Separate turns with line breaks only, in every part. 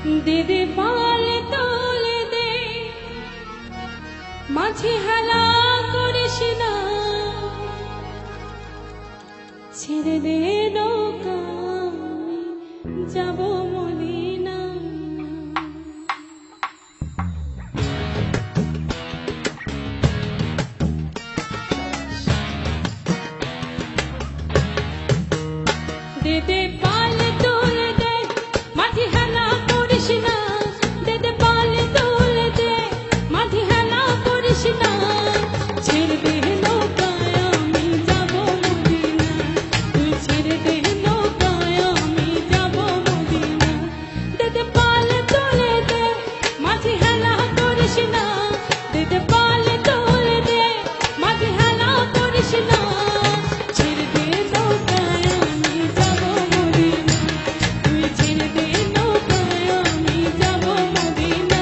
দে দে পাল তোলে দে, মাঝে হেলা করিস না, ছেড়ে দে নৌকা যাব মদিনা। দে দে পাল তোলে দে, মাঝে হেলা করিস না, দে দে পাল তোলে দে, মাঝে হেলা করিস না, ছেড়ে দে নৌকায় আমি যাব মদিনা, তুই ছেড়ে দে নৌকায় আমি যাব মদিনা। দে দে পাল তোলে দে, মাঝে হেলা করিস না, দে দে পাল তোলে দে, মাঝে হেলা করিস না, ছেড়ে দে নৌকায় আমি যাব মদিনা, তুই ছেড়ে দে নৌকায় আমি যাব মদিনা।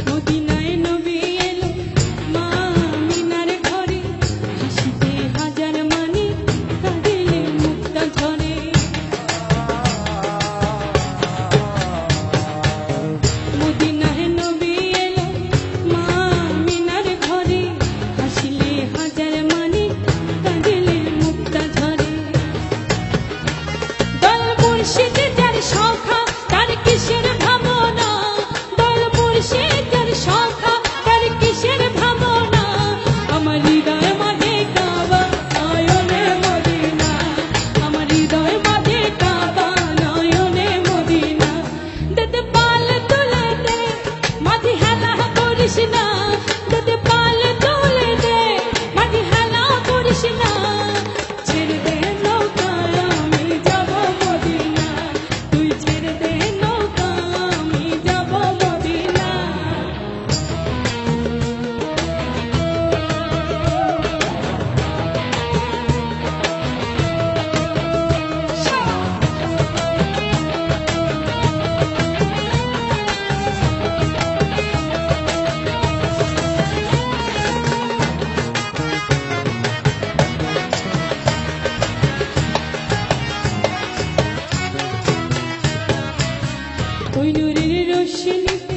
মদিনায় নবী এলো মা আমিনার ঘরে, হাসিতে হাজার মানি কাঁদিলে মুক্তা ঝরে। মদিনায় নবী এলো মা আমিনার ঘরে, হাসিলে হাজার মানি কাঁদিলে মুক্তা ঝরে। দল মুর্শিদ যার সখা তার কিসের ভাবনা, দল মুর্শিদ যার সখা তার কিসের ভাবনা, আমার হৃদয় মাঝে কাবা নয়নে মদিনা, আমার হৃদয় মাঝে কাবা নয়নে মদিনা। দে দে পাল তোলে দে, মাঝে হেলা করিস না, দে দে পাল তোলে দে, মাঝে হেলা করিস না, ছেড়ে দে নৌকায় আমি যাব মদিনা, তুই ছেড়ে দে নৌকা আমি যাব মদিনা। ওই নূরের রোশনীতে